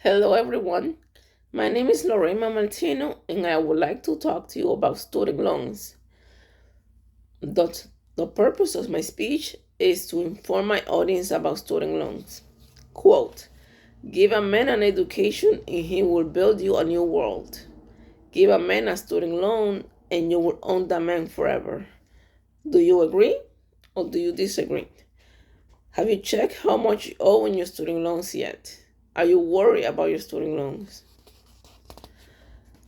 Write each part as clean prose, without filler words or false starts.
Hello, everyone. My name is Lorena Martino, and I would like to talk to you about student loans. The, the purpose of my speech is to inform my audience about student loans. Quote: Give a man an education, and he will build you a new world. Give a man a student loan, and you will own that man forever. Do you agree or do you disagree? Have you checked how much you owe in your student loans yet? Are you worried about your student loans?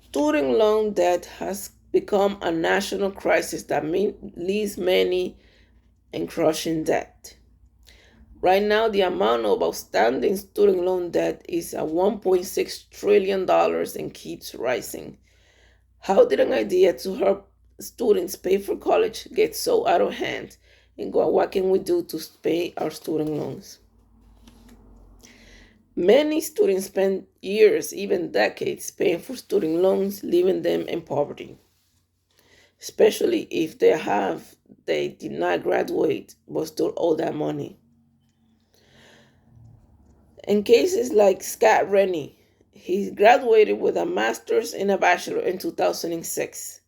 Student loan debt has become a national crisis that leaves many in crushing debt. Right now, the amount of outstanding student loan debt is at $1.6 trillion and keeps rising. How did an idea to help students pay for college get so out of hand? And what can we do to pay our student loans? Many students spend years, even decades, paying for student loans, leaving them in poverty, especially if they did not graduate but still owe that money. In cases like Scott Rennie, he graduated with a master's and a bachelor in 2006.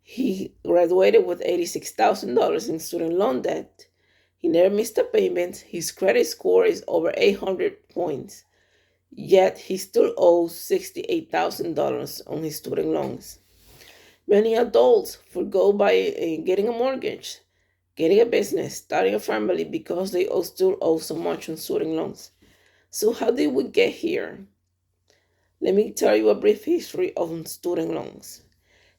He graduated with $86,000 in student loan debt. He never missed a payment. His credit score is over 800 points. Yet he still owes $68,000 on his student loans. Many adults forgo by getting a mortgage, getting a business, starting a family because they still owe so much on student loans. So how did we get here? Let me tell you a brief history of student loans.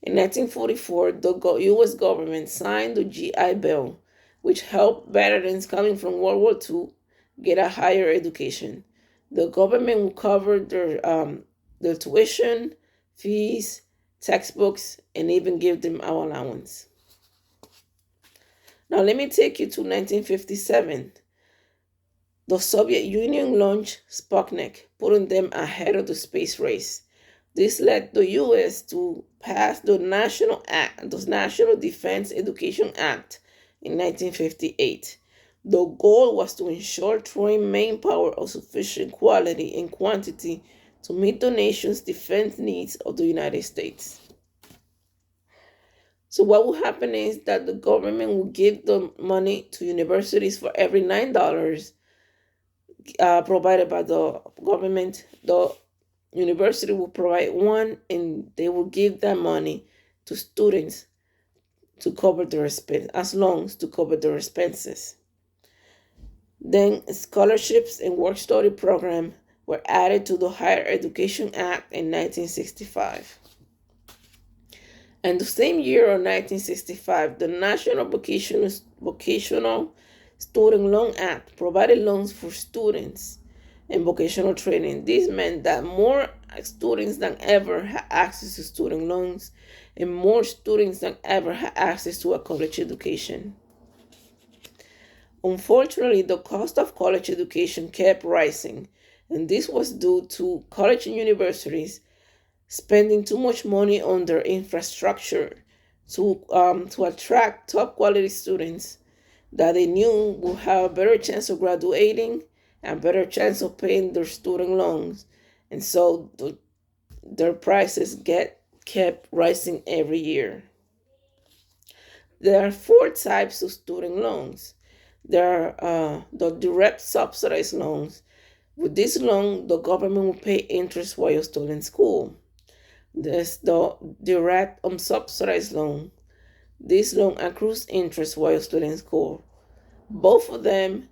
In 1944, the U.S. government signed the GI Bill, which helped veterans coming from World War II get a higher education. The government will cover their tuition, fees, textbooks, and even give them our allowance. Now, let me take you to 1957. The Soviet Union launched Sputnik, putting them ahead of the space race. This led the U.S. to pass the National Defense Education Act in 1958. The goal was to ensure trained manpower of sufficient quality and quantity to meet the nation's defense needs of the United States. So what will happen is that the government will give the money to universities for every $9 provided by the government. The university will provide one, and they will give that money to students to cover their expenses, as loans to cover their expenses. Then scholarships and work study program were added to the Higher Education Act in 1965. And the same year of 1965, the National Vocational Student Loan Act provided loans for students in vocational training. This meant that more students than ever had access to student loans, and more students than ever had access to a college education. Unfortunately, the cost of college education kept rising, and this was due to college and universities spending too much money on their infrastructure to attract top quality students that they knew would have a better chance of graduating and better chance of paying their student loans. And so their prices kept rising every year. There are four types of student loans. There are the direct subsidized loans. With this loan, the government will pay interest while you're still in school. There's the direct unsubsidized loan. This loan accrues interest while you're still in school. Both of them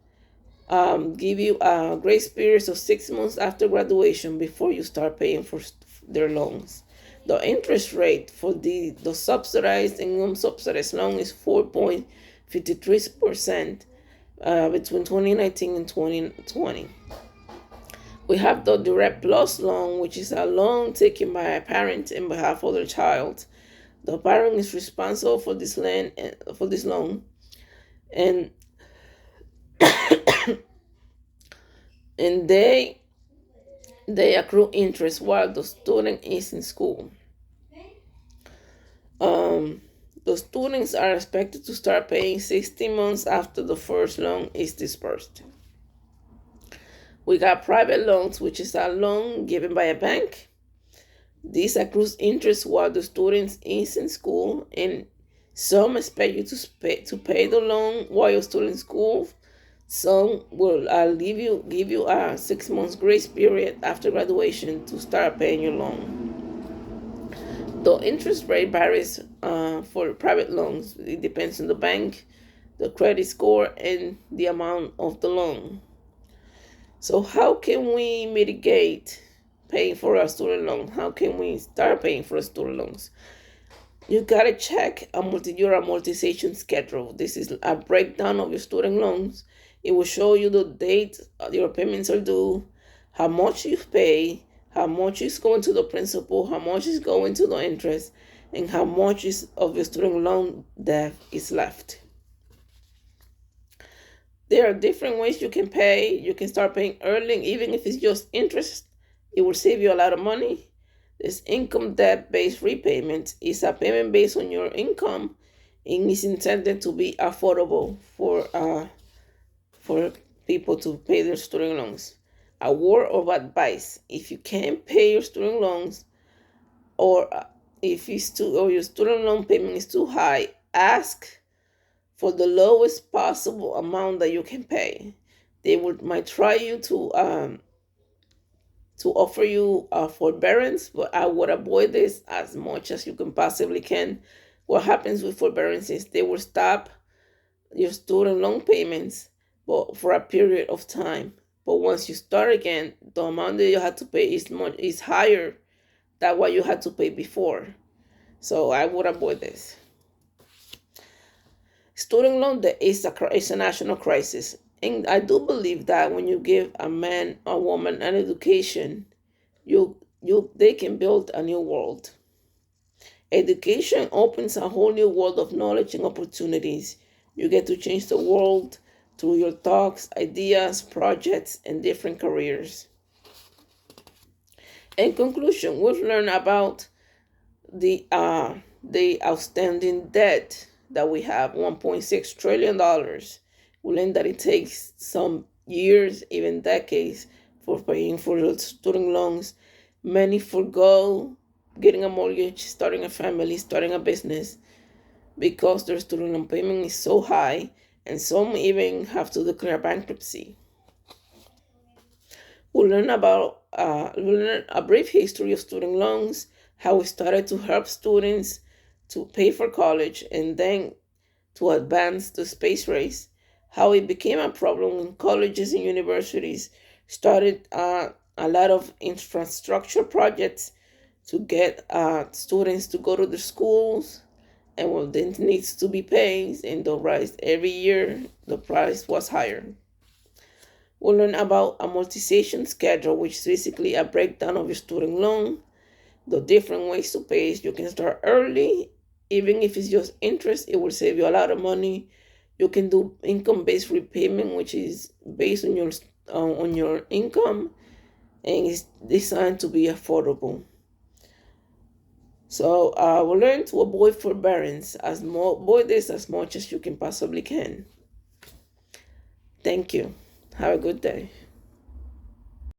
give you a grace period of 6 months after graduation before you start paying for their loans. The interest rate for the subsidized and unsubsidized loan is 4.53% between 2019 and 2020. We have the Direct Plus loan, which is a loan taken by a parent in behalf of their child. The parent is responsible for this loan, and and they accrue interest while the student is in school. The students are expected to start paying 16 months after the first loan is disbursed. We got private loans, which is a loan given by a bank. This accrues interest while the student is in school, and some expect you to pay the loan while you're still in school. Some will give you a 6 months grace period after graduation to start paying your loan. The interest rate varies for private loans. It depends on the bank, the credit score, and the amount of the loan. So, how can we mitigate paying for our student loan? How can we start paying for student loans? You gotta check your amortization schedule. This is a breakdown of your student loans. It will show you the date your payments are due, how much you pay, how much is going to the principal, how much is going to the interest, and how much is of your student loan debt is left. There are different ways you can pay. You can start paying early, even if it's just interest. It will save you a lot of money. This income debt-based repayment is a payment based on your income and is intended to be affordable for people to pay their student loans. A word of advice: if you can't pay your student loans, or if your student loan payment is too high, ask for the lowest possible amount that you can pay. They might try to offer you forbearance, but I would avoid this as much as you can possibly can. What happens with forbearance is they will stop your student loan payments, but for a period of time. But once you start again, the amount that you had to pay is higher than what you had to pay before. So I would avoid this. Student loan debt is a national crisis. And I do believe that when you give a man or woman an education, they can build a new world. Education opens a whole new world of knowledge and opportunities. You get to change the world through your thoughts, ideas, projects, and different careers. In conclusion, we've learned about the outstanding debt that we have, $1.6 trillion. We learned that it takes some years, even decades, for paying for the student loans. Many forgo getting a mortgage, starting a family, starting a business, because their student loan payment is so high, and some even have to declare bankruptcy. We'll learn a brief history of student loans, how we started to help students to pay for college and then to advance the space race, how it became a problem in colleges and universities, started a lot of infrastructure projects to get students to go to the schools, and when it needs to be paid, and the rise every year, the price was higher. We'll learn about amortization schedule, which is basically a breakdown of your student loan, the different ways to pay. You can start early, even if it's just interest, it will save you a lot of money. You can do income-based repayment, which is based on your income, and it's designed to be affordable. So we'll learn to avoid forbearance, avoid this as much as you can possibly can. Thank you. Have a good day.